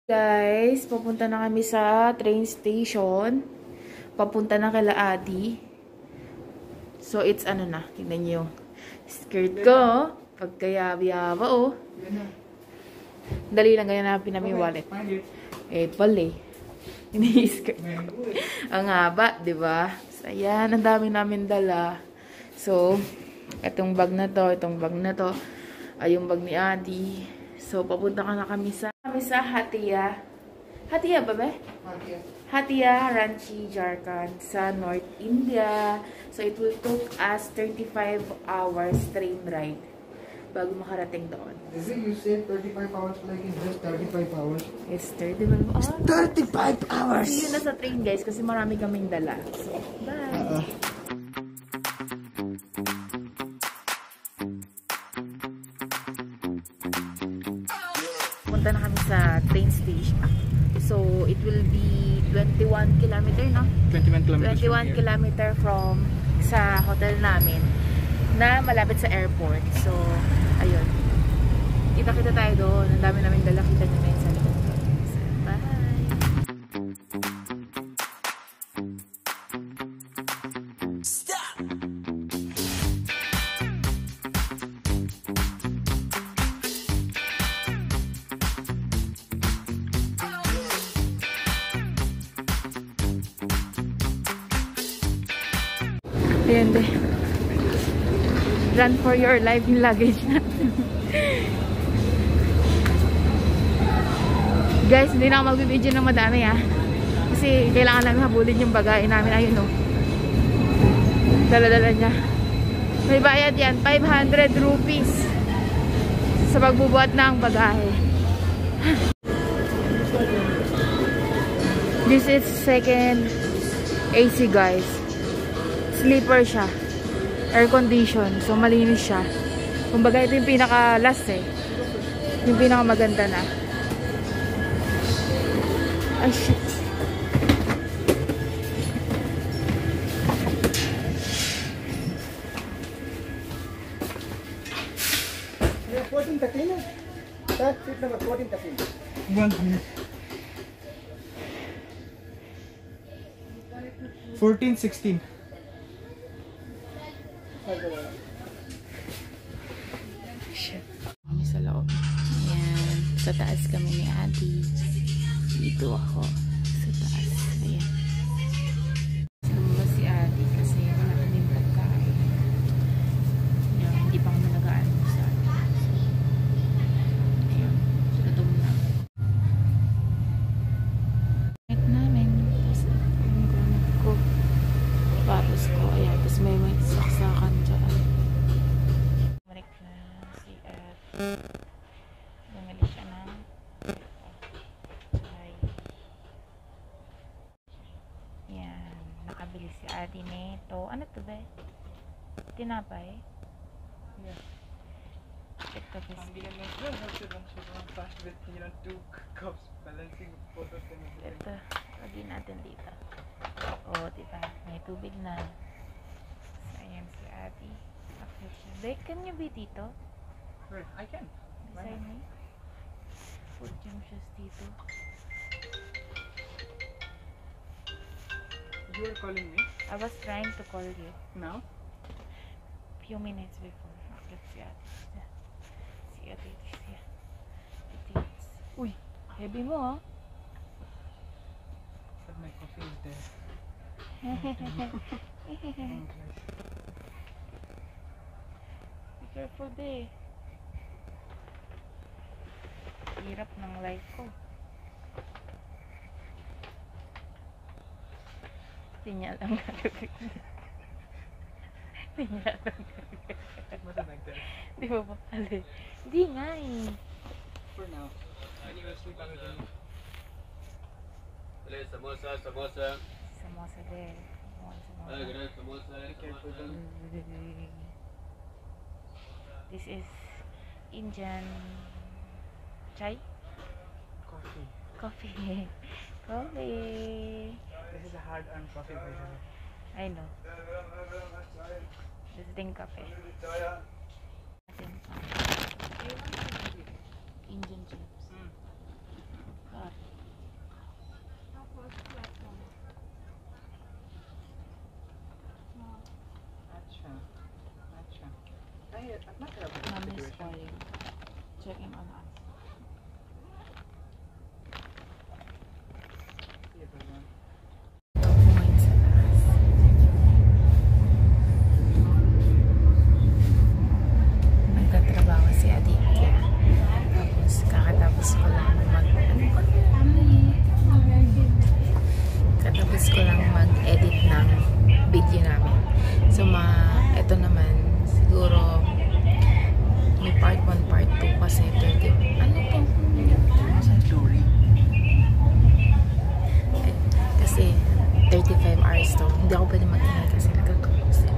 Guys, papunta na kami sa train station. Papunta na kila Adi. So, it's ano na. Tignan niyo yung skirt ko. Pagkayaba-yaba, oh. Dali lang ganyan natin namin yung wallet. Eh, pala eh. Ini-skirt. Ang haba, diba? So, ayan. Ang dami namin dala. So, itong bag na to, ay yung bag ni Adi. So, papunta ka na kami sa Hatia. Hatia ba ba? Hatia, Ranchi, Jharkhand, sa North India. So, it will take us 35 hours train ride bago makarating doon. Is it you said 35 hours like in just 35 hours? It's 35 hours. It's 35 hours! See you na sa train, guys, kasi marami kaming dala. So, bye! Punta na kami sa train station. So, it will be 21 kilometer, no? 21 kilometer from sa hotel namin na malapit sa airport. So, ayun. Kita-kita tayo doon. Ang dami namin dala. Kita nyo na yun sa likod ko. So, bye! Stop! Ayan de. Run for your life yung luggage natin. Guys, hindi na ako magbibideo ng madami kasi kailangan namin habulin yung bagay namin. Ayun o. Dala-dala niya. May bayad yan. 500 rupees sa pagbubuhat ng bagahe. This is second AC, guys. Sleeper siya. Air condition. So, malinis siya. Kumbaga, ito yung pinaka-last eh. Yung pinaka-maganda na. Ay, shit. Yeah, 1413. That seat number 1413. 1 minute. 1416. Kami sa loob. Ayan. Sa taas kami ni Adi. Dito ako. Sa taas. Ayan. Lumabas si Adi kasi wala kaming pagkain. Ayan. Hindi pa kami nag-aalmusal. So, ayan. Gutom na. Kahit namin. Tapos yung gamit ko. Paros ko. Ayan. Tapos may saksakan dyan. Bumalik na si Adi. Bumili siya ng yan. Nakabili si Adi nito. Ano to ba? Tinapay? Yeah. Ito ba? Ito. Lagyan natin dito. O, diba? May tubig na. So, ayan si Adi. Can you be dito? I can. Beside me? Food jam siya dito. You are calling me? I was trying to call you. Now? Few minutes before. Let's see Adi. See Adi. Uy! Heavy mo, ha? But my coffee is there. Be careful, de. Hirap ng life ko. Hindi niya alam gagawin. Hindi niya alam gagawin. Di ba ba pala? Hindi nga eh. For now. Samosa, samosa. Samosa din. Samosa. This is Indian chai? Coffee. Coffee. Coffee. This is a hard-earned coffee version. I know. This is Indian coffee. Indian chips. Hot. Acha. I'm not gonna put Mom is situation. calling. Checking on us. See everyone. Nagtatrabaho si Aditya. Tapos kakatapos ko lang mag-edit ng video namin. So ito naman siguro may part 1, part 2 kasi 30. Ano po? Glory. Kasi 35 hours to. Hindi ako pwede mag-ingay kasi natutulog sila.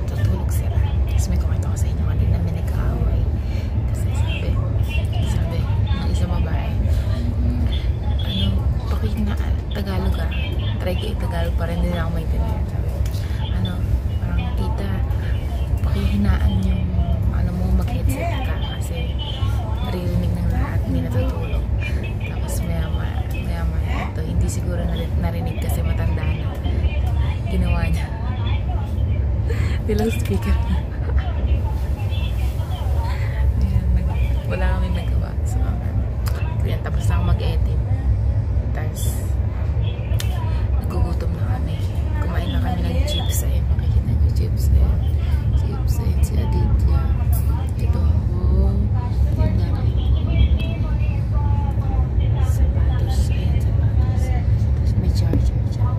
Tapos may kumento ko sa inyo kanina may nagkaaway. Kasi sabi, ng isang babae, pakita na Tagalog ah. Try ko i-Tagalog pa rin, hindi na ako maintindihan. Sabi, parang tita, pakihinaan yung mo, mag-headset ka kasi naririnig ng lahat, hindi natutulog. Tapos maya ito, hindi siguro narinig kasi matanda na. Ginawa niya. Dilang speaker niya. Wala kaming nagawa. So, tapos na ako mag-edit. Tapos, nagugutom na kami. Kumain na kami ng chips. Ayun, makikita nyo chips. Ayun, si Aditya. Ito ako. Tingnan. Sapatos. Ayan, sapatos. Tapos may charger dyan.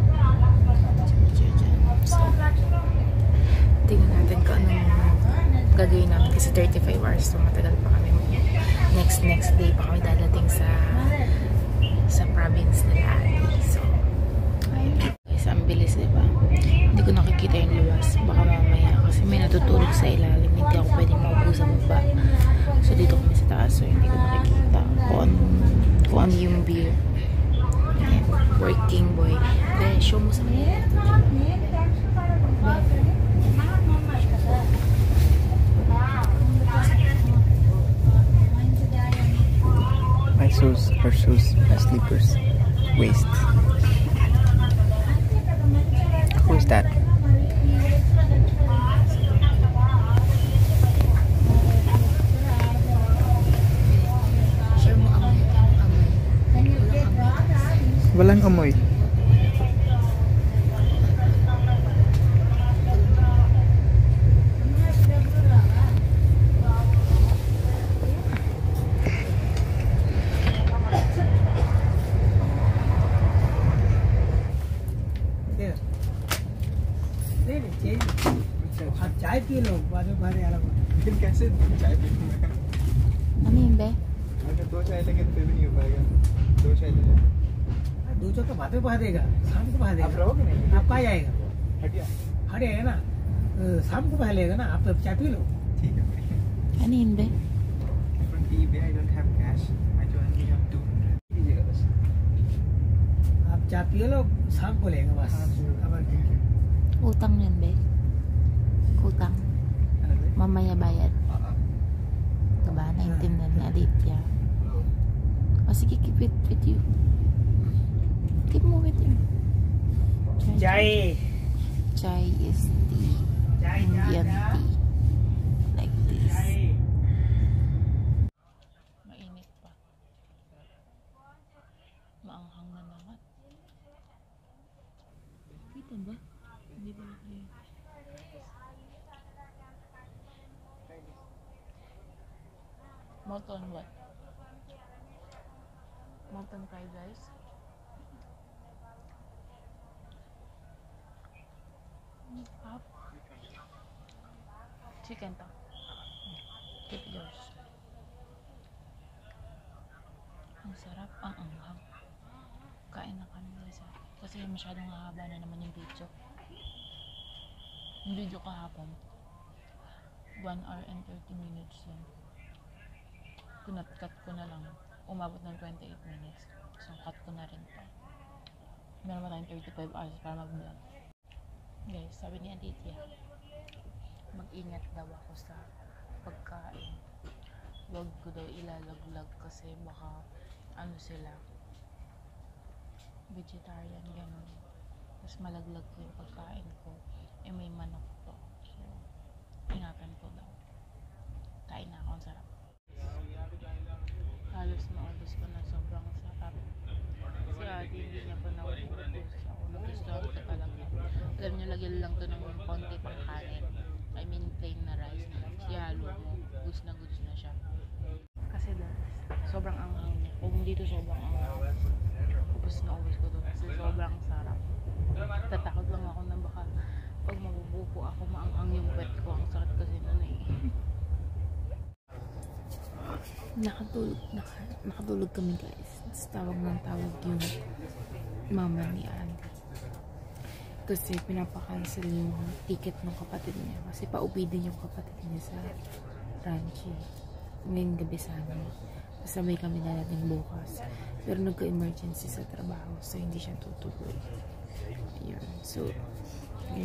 So, tingnan natin kung anong gagawin namin. Kasi 35 hours. So, matagal pa kami. Next day pa kami dadating sa province nila ate. So, guys, ang bilis, diba? Hindi ko nakikita yung luwas. Baka mamaya kasi may natutulog sa ilalim. Hindi ako pwede maupo sa baba. So, dito kami sa taas. So, hindi ko nakikita kung ano yung view. Ayan, working boy. Then, show mo sa mga. Her shoes, my slippers, waist. Who's that? Walang amoy. चाय P low बाद में बाहर आराम फिर कैसे चाय पी लूं मैं Ano yun, be? अगर 2 चाय लेंगे तो फिर भी नहीं हो पाएगा 2 चाय ले 2 चाय तो बाद में बहा देगा शाम को बहा देगा आप रहोगे नहीं आप कहाँ जाएगा हट जाएगा ना शाम को बहा लेगा ना आप तो चाय पी लो ठीक है Ano yun, be? From eBay I don't have cash I only have 200 लीजिएगा बस आप चाय पी लो शाम को लेगा बस Utang yun, be? Utang. Mamaya bayad. Diba? Naintindihan ni Aditya. O sige, keep it with you. Keep mo with you. Chai. Chai is tea. Indian tea. Like this. Mainit pa. Maanghang na naman. Kita ba? Hindi ba kayo? Molten what? Molten fried rice. Chicken to. Keep yours. Ang sarap. Ang anghang. Kain na kami guys. Kasi masyadong hahaba na naman yung video. Yung video kahapon 1 hour and 30 minutes yun. Kunat-cut ko na lang. Umabot ng 28 minutes. So cut ko na rin to. Meron ba tayong 35 hours para mag-vlog. Guys, sabi ni Aditya, mag-ingat daw ako sa pagkain. Huwag ko daw ilalaglag kasi baka ano sila, vegetarian, gano'n. Tapos malaglag ko yung pagkain ko. Eh may manok to. So, ingatan ko daw. Kain na ako, ang sarap. Halos maubos ko na, sobrang sarap. Si Ate hindi niya pa naubos. Ako nagustuhan ko talaga. Alam niyo, lagyan lang to ng konti pang kanin. I mean plain na rice. Si halo mo, goods na siya. Kasi sobrang anghang niya. Kung dito sobrang anghang, ubos na ubos ko to kasi sobrang sarap. Tatakot lang ako na baka pag mabubuko ako maanghang yung pet ko. Ang sakit kasi nun eh. Nakatulog kami guys. Tawag ng tawag yung mama ni Andy. Kasi pinapakancel yung ticket ng kapatid niya. Kasi pauwi din yung kapatid niya sa Ranchi. Ngayong gabi sana. Kasabay kami na natin bukas. Pero nagka-emergency sa trabaho. So hindi siya tutuloy. Ayun. So,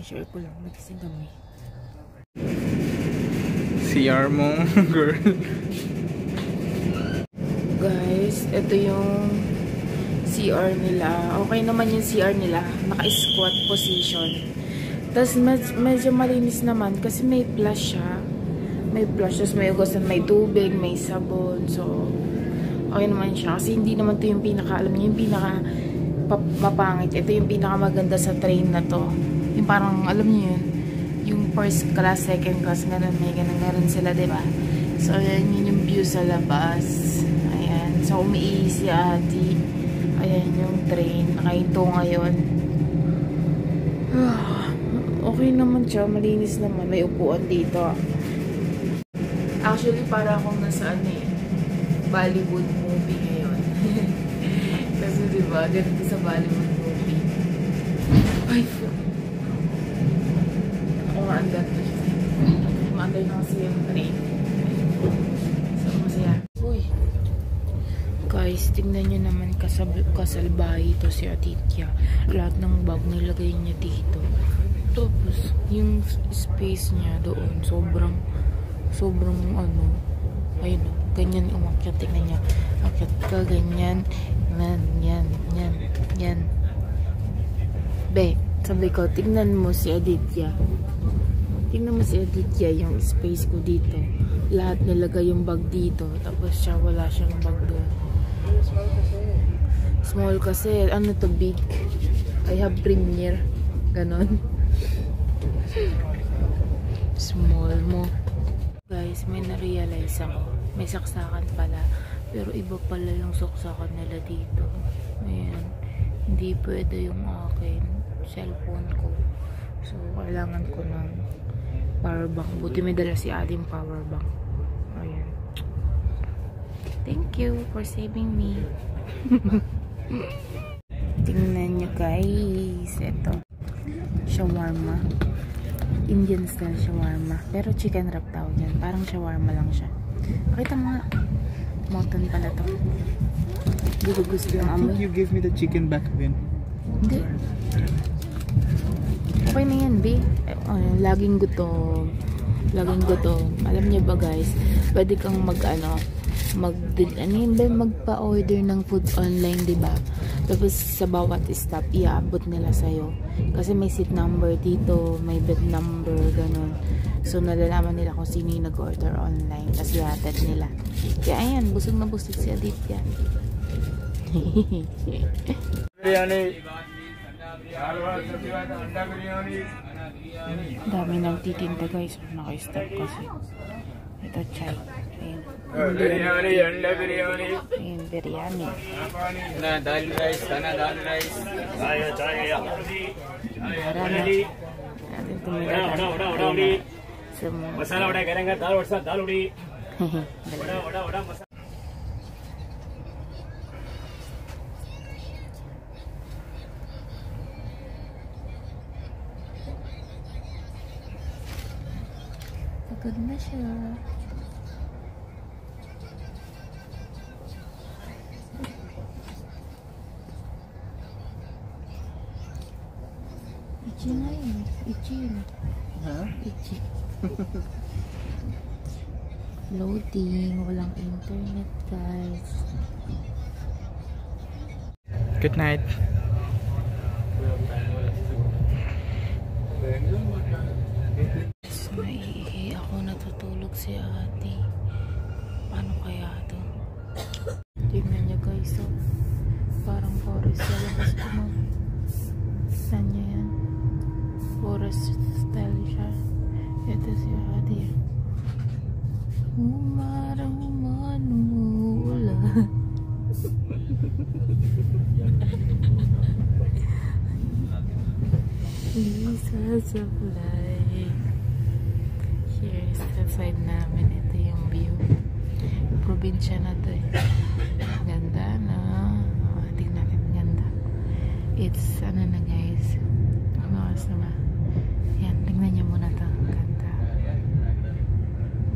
share ko lang. Nagising kami. CR mo, girl. Guys, ito yung CR nila. Okay naman yung CR nila. Naka-squat position. Tapos medyo malinis naman kasi may flush siya. May flush. Tapos may ugasan, may tubig, may sabon. So, okay naman siya. Kasi hindi naman to yung pinaka, alam niyo, yung pinaka mapangit. Ito yung pinaka maganda sa train na to. Yung parang, alam niyo yun, yung first class, second class, ganun. May ganun sila, diba? So, ayan yun yung view sa labas. Ayan. So, umiihi si Ate. Ayan yung train. Nakahinto ngayon. Okay naman siya. Malinis naman. May upuan dito. Actually, para akong nasa Bollywood movie ngayon. Kasi diba, ganito sa Bollywood movie. Ay, ako nga ang gato siya. Maantay na kasi yung train. So, masaya. Uy. Guys, tingnan nyo naman kasalbahay ito si Aditya. Lahat ng bag nilagay niya dito. Tapos, yung space niya doon, sobrang ayun o, ganyan umakyat, tingnan niya. Akyat ka, ganyan. Yan. Be, sabi ko, tingnan mo si Aditya. Tingnan mo si Aditya, yung space ko dito. Lahat nilagay yung bag dito. Tapos siya, wala siyang bag doon. Small kasi. Ano to, big? I have premier. Ganon. Small mo. Guys, may na-realize ako. May saksakan pala. Pero iba pala yung saksakan nila dito. Ayan. Hindi pwede yung akin. Cellphone ko. So, kailangan ko ng power bank. Buti may dala si Adim power bank. Ayan. Thank you for saving me. Tingnan nyo guys. Ito. Shawarma. Indian style shawarma. Pero chicken wrap tawag yan. Parang shawarma lang siya. Pakita mo nga. Mountain pala to. Hindi ko gusto yung amoy. I think you gave me the chicken back then. Hindi. Okay na yan, B. Laging gutom. Alam niyo ba guys, pwede kang magpa-order ng food online, diba? Tapos sa bawat stop, iaabot nila sa'yo. Kasi may seat number dito, may bed number, ganun. So, nalalaman nila kung sino yung nag-order online. Kasi hatad nila. Kaya ayan, busog na busog si Aditya. Dami nagtitinda guys. Naka-stop kasi. Ito, chai. Ayan. Ayan, biryani. Dal rice. Marami. Natin tumila. मसाला वड़ा करेंगे, दाल वड़ा, दाल उड़ी वड़ा वड़ा वड़ा मसाला. Pagod na siya. Ichi na yun. Ichi yun. Ha? Ichi. Loading. Walang internet, guys. Good night. Naiihi ako, natutulog si ate. Paano kaya to? Tingnan niya guys, oh. Parang forest sa labas ko mo. Saan niya yan? Forest style siya. Ito si ate. Umarang manula. Lisa sa fly. Here's the side namin. Ito yung view. Probinsya na to eh. Ganda na. Tignan natin. Ganda. It's ano na guys. Ano oras na ba? Yan. Tignan niyo muna to. Ganda.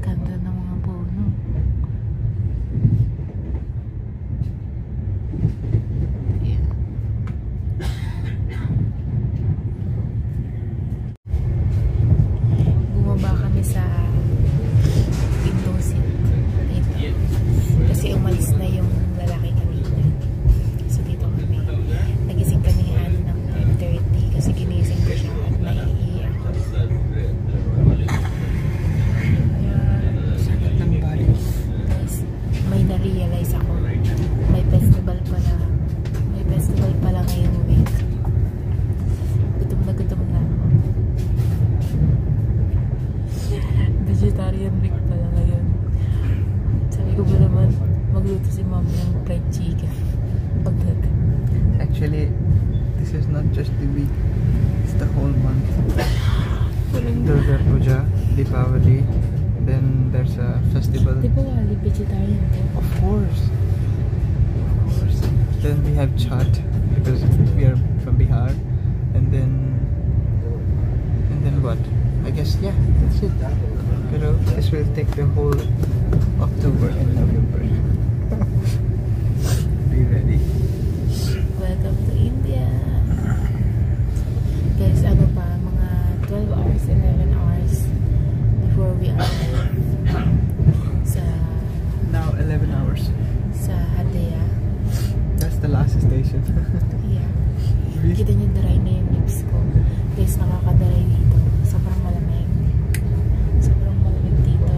Ganda ng mga puno. Yan. Bumaba kami sa window seat. Ito. Kasi umalis na yung lalaki kanina. So dito kami. Nagising kami ng 10:30 kasi ginising ko siya at naiiyak. Sakit ng bali. Tapos may na-realize ako. May festival pala. May festival pala ngayong week. Gutom na gutom na ako. Vegetarian week pala ngayon. Sabi ko ba naman, magluto si mom ng fried chicken. Pagdating. Actually, this is not just the week. It's the whole month. Durga Puja, Deepavali, then there's a festival. Di ba wali vegetarian ko? Of course. Of course. Then we have Chhat because we are from Bihar, and then what? I guess yeah, that's it. Pero this will take the whole October and November. Be ready. Welcome to India. Guys, ano pa, mga 12 hours, 11 hours before we arrive sa Now 11 hours. sa Hadea. That's the last station. Yeah. Kita niyo dry na yung lips ko. Guys, nakakadaray dito. Sobrang malamig. Sobrang malamig dito.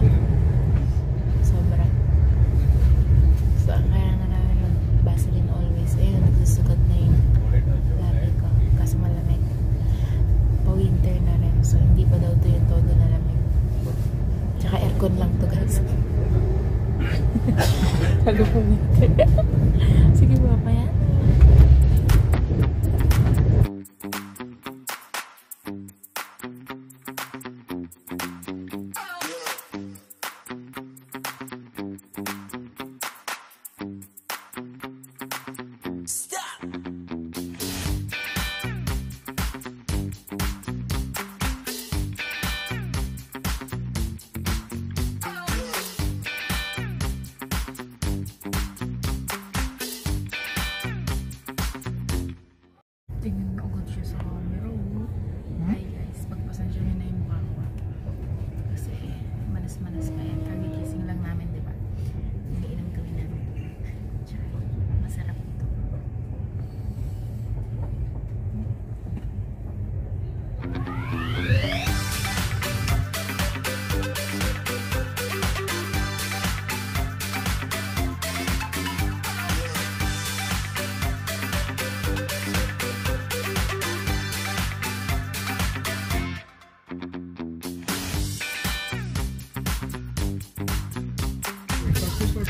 Sobra. So, kaya nga namin mag-Vaseline always. Ayun, nagsusugat na yung labi ko. Kasi malamig. Pa-winter na rin. So, hindi pa daw to yung todo na lamig. Tsaka aircon lang to, guys. Tago pa winter. Sige ba, kaya? Tingnan mo agad siya sa camera. Hi guys, pagpasensya nyo na yung mukha ko. Kasi manas-manas pa yan. Kagigising lang namin, di ba? Iniinom kami na. Tsaka, masarap ito.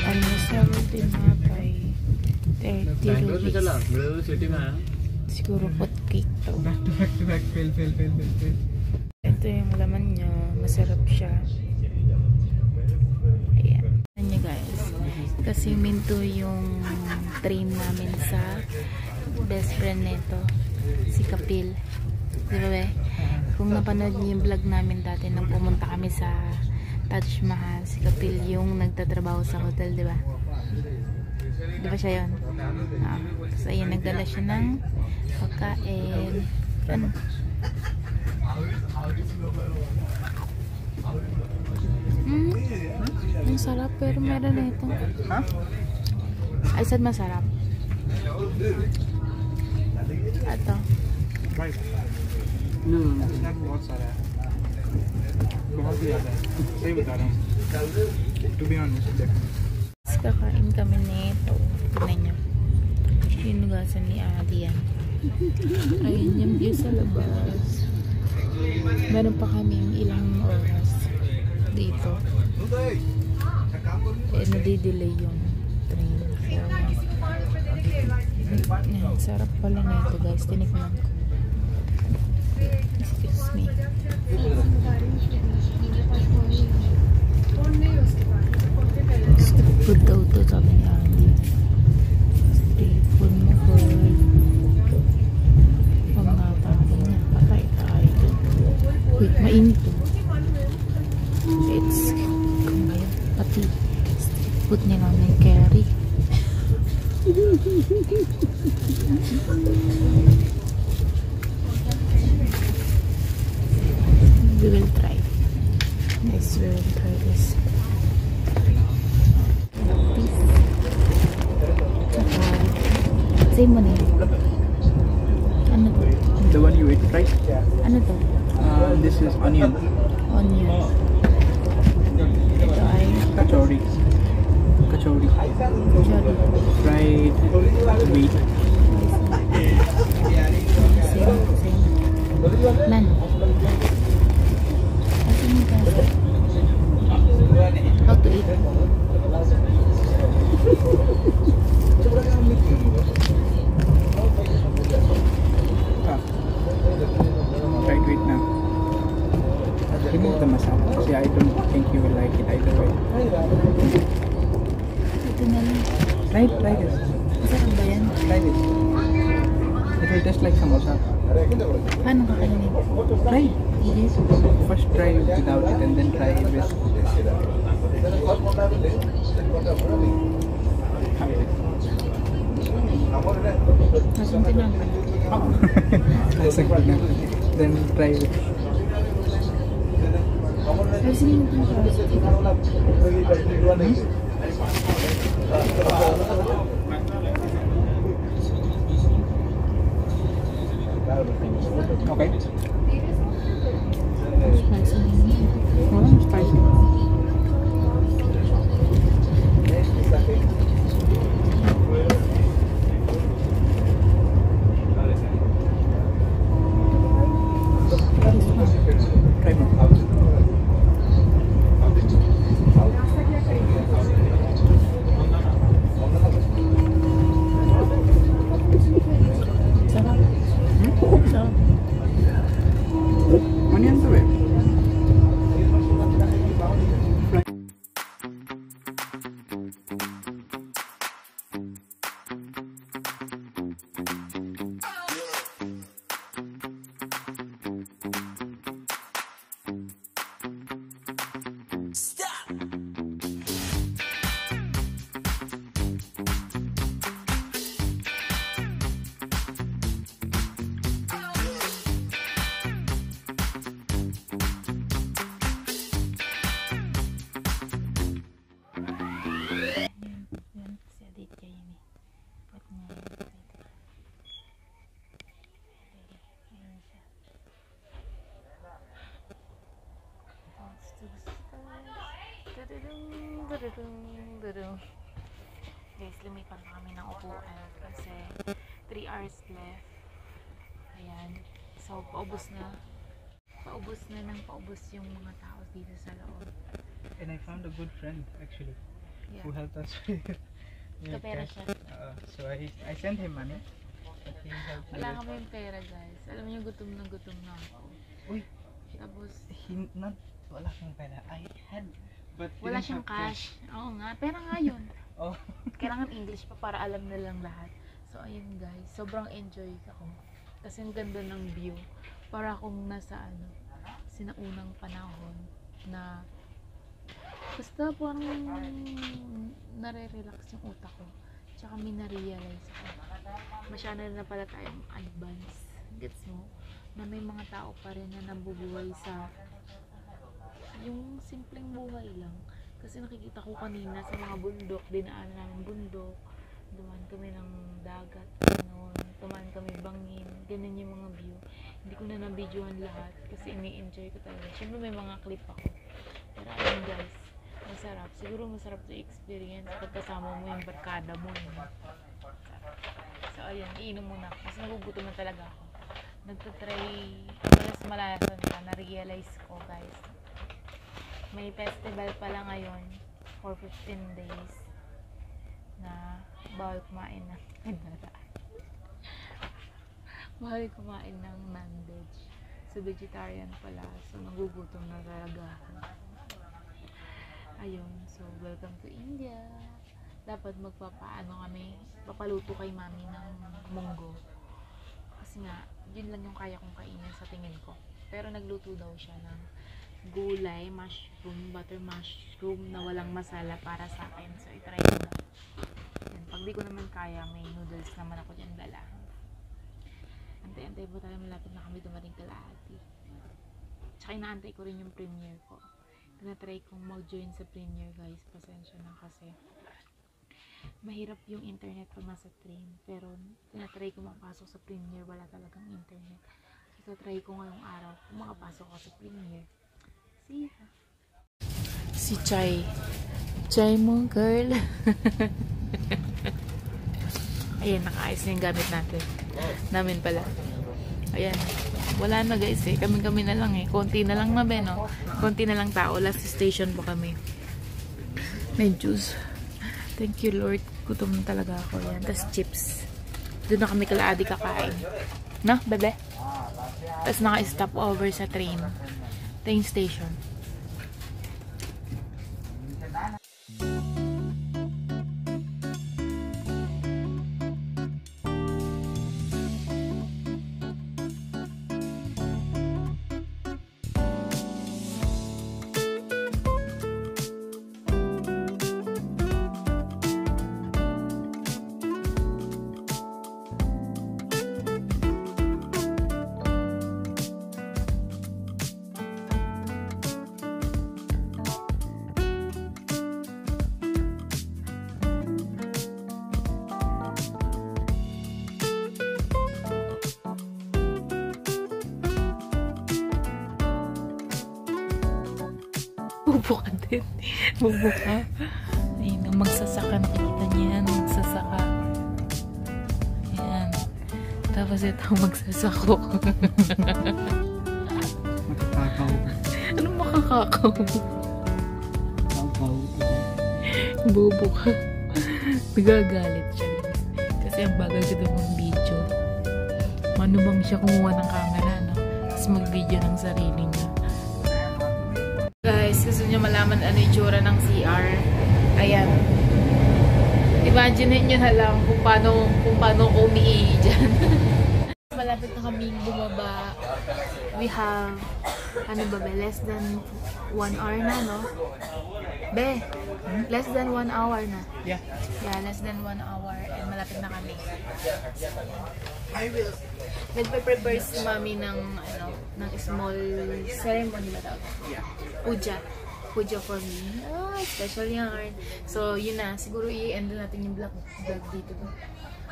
Ano, 17 hapay. 30 rupees. Siguro pot cake to. Back to back. Fail. Ito yung laman niya. Masarap siya. Ayan. Ayan nyo guys. Kasi minto yung train namin sa best friend nito. Si Kapil. Di ba be? Kung napanood niyo yung vlog namin dati nang pumunta kami sa Taj Mahal, si Kapil yung nagtatrabaho sa hotel, di ba? Di ba siya yun? So ayun, nagdala siya ng pagkain. Ano? Ang sarap, pero meron na ito. I said masarap. Ito. No, snack बहुत सारा है, बहुत ही ज़्यादा है, सही बता रहा हूँ, to be honest. Kakain kami nito. Tignan nyo. Hinugasan ni Adi yan. Ayun yung view sa labas. Meron pa kaming ilang oras dito. Eh, nadidelay yung train. Yan, sarap pala nito guys. Tinikman ko. Excuse me. Street food daw to, sabi ni Andy. Street food mo po. Huwag nga tayo na. Patay tayo. Wait, mainit to. It's kung ngayon. Pati street food nila may carry. We will try. Yes, we will try this. Same mo na yun. Ano to? The one you ate, right? Ano to? This is onion. Onion. Ito ay Kachori. Kachori. chori. Fried wheat. Same. Lan. Asin yung kasa. How to eat? Fried wheat now. Remove the masala. See, I don't think you will like it either way. Ito na lang. Try this. Masarap ba yan? Try this. It will taste like samosa. Paano kakainin? Try. Yes. First try without it and then try it with. Masang tinapay. Then try it. Ayusin mo ito na. Okay. Spicy na yun. Oh, spicy. Try mo. Sarap. Sarap. Onion to it. Guys, lumipat na kami ng upuan kasi 3 hours left. Ayan. So, paubos na ng paubos yung mga tao dito sa loob. And I found a good friend actually, Yeah. who helped us with Kapera cash. siya. So I sent him money, but he helped me Wala with. kami yung pera, guys. Alam niyo, gutom na ako. Uy, Tapos, wala kang pera. I had, but wala siyang cash. Oo nga, pera nga yun. Oh. Kailangan English pa para alam na lang lahat. So, ayun guys, sobrang enjoy ako. Kasi ang ganda ng view. Para akong nasa sinaunang panahon na basta parang nare-relax yung utak ko. Tsaka may na-realize ako. Masyado na pala tayong advance. Gets mo? Na may mga tao pa rin na nabubuhay sa yung simpleng buhay lang. Kasi nakikita ko kanina sa mga bundok, dinaanan namin bundok, dumaan kami ng dagat, dumaan kami bangin, ganun yung mga view. Hindi ko na na-videohan lahat kasi ini-enjoy ko talaga. Siyempre may mga clip ako. Pero ayun guys, masarap. Siguro masarap to experience pag kasama mo yung barkada mo. So ayun, iinom muna ako kasi nagugutom na talaga ako. Nagtatry, malasan ka, na-realize ko guys. May festival pala ngayon for 15 days na bawal kumain ng bawal kumain ng non-veg. So vegetarian pala. So nagugutom na talaga. Ayun. So welcome to India. Dapat magpapaano kami, papaluto kay mami ng munggo. Kasi nga, yun lang yung kaya kong kainin sa tingin ko. Pero nagluto daw siya ng gulay, mushroom, butter mushroom na walang masala para sa akin. So, itry ko na. Yan. Pag di ko naman kaya, may noodles naman ako dyan dala. Antay-antay po tayo, malapit na kami dumating kalahati. Tsaka inaantay ko rin yung premiere ko. Tinatry kong mag-join sa premiere guys. Pasensya na kasi mahirap yung internet pag nasa train. Pero tinatry ko makapasok sa premiere, wala talagang internet. So, try ko ngayong araw kung makapasok ako sa premiere. See ya. Si Chai. Chai mo, girl. Ayan, nakaayos na yung gamit natin. Namin pala. Ayan. Wala na guys eh. Kami na lang eh. Konti na lang na no? Konti na lang tao. Last station pa kami. May juice. Thank you Lord. Gutom na talaga ako. Yan. Tapos chips. Doon na kami kalaadi kakain. No, bebe? Tapos naka-stop over sa train station. Bubo ka din. Bubo ka. Ayun, magsasaka. Nakikita niya yan. Magsasaka. Ayan. Tapos ito magsasako. Makakakaw. Ano makakakaw? Bubo ka. Nagagalit siya. Kasi ang bagal ko doon ng video. Manumang siya kumuha ng camera, no? Tapos mag-video ng sarili niya. Guys, gusto nyo malaman ano yung tsura ng CR? Ayan. Imagine nyo na lang kung paano ko umiihi dyan. Malapit na kaming bumaba. We have, ano ba ba, less than 1 hour na, no? Be, less than 1 hour na. Yeah. Yeah, less than 1 hour. And malapit na kami. I will. Nagpe-prepare si mami ng, ng small ceremony ba tawag? Yeah. Puja for me. Ah, special yarn. So, yun na. Siguro i-end natin yung vlog dito.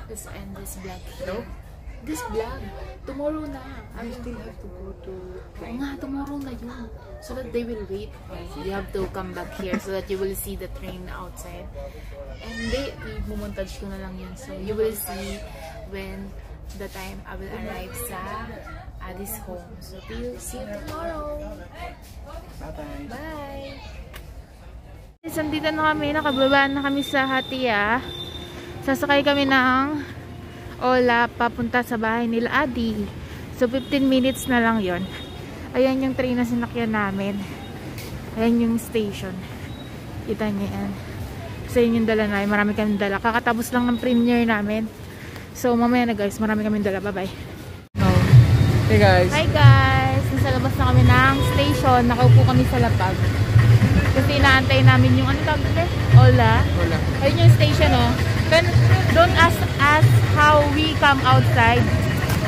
Let's end this vlog. No? This vlog. Tomorrow na. I still have to go to... Oo nga, tomorrow na yun. So that they will wait. You have to come back here so that you will see the train outside. And i-montage ko na lang yun. So, you will see when the time I will arrive sa Addie's home. So, see you tomorrow. Bye-bye. Bye! Nandito na kami. Nakababa na kami sa Hatia. Sasakay kami ng Ola papunta sa bahay nila Addie. So, 15 minutes na lang yon. Ayan yung train na sinakyan namin. Ayan yung station. Kita niyo yan. So yun yung dala namin. Marami kami dala. Kakatapos lang ng premiere namin. So mamaya na guys, marami kami dala. Bye bye. Hey guys. Hi guys. Nasa labas na kami ng station. Nakaupo kami sa lapag. Kasi inaantay namin yung ano tawag dito? Ola. Ayun yung station oh. Don't ask us how we come outside.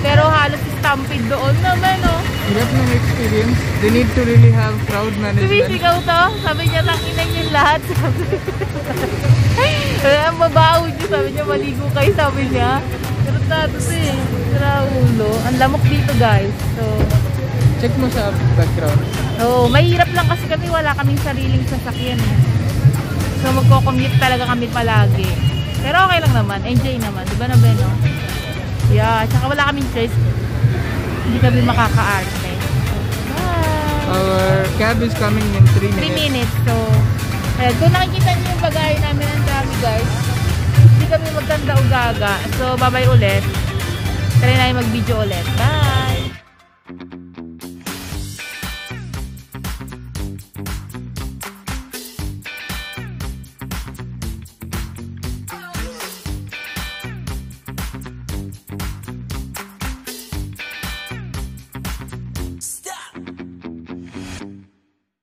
Pero halos stampede doon naman oh. Hirap ng experience. They need to really have crowd management. Sumisigaw to. Sabi niya, takinan yung lahat. Sabi ang babaho niyo. Sabi niya, maligo kayo. Sabi niya. Pero tato eh. Sira ulo. Ang lamok dito guys. So, check mo sa background. oh, mahirap lang kasi kami. Wala kaming sariling sasakyan eh. So, magko-commute talaga kami palagi. Pero okay lang naman. Enjoy naman. Diba na Beno? Yeah. Tsaka wala kaming choice. Hindi kami makaka-arte. Bye! Our cab is coming in 3 minutes. 3 minutes. So, ayan. Kung nakikita niyo yung bagay namin ang dami guys, hindi kami magkanda o gaga. So, bye-bye ulit. Try na mag-video ulit. Bye!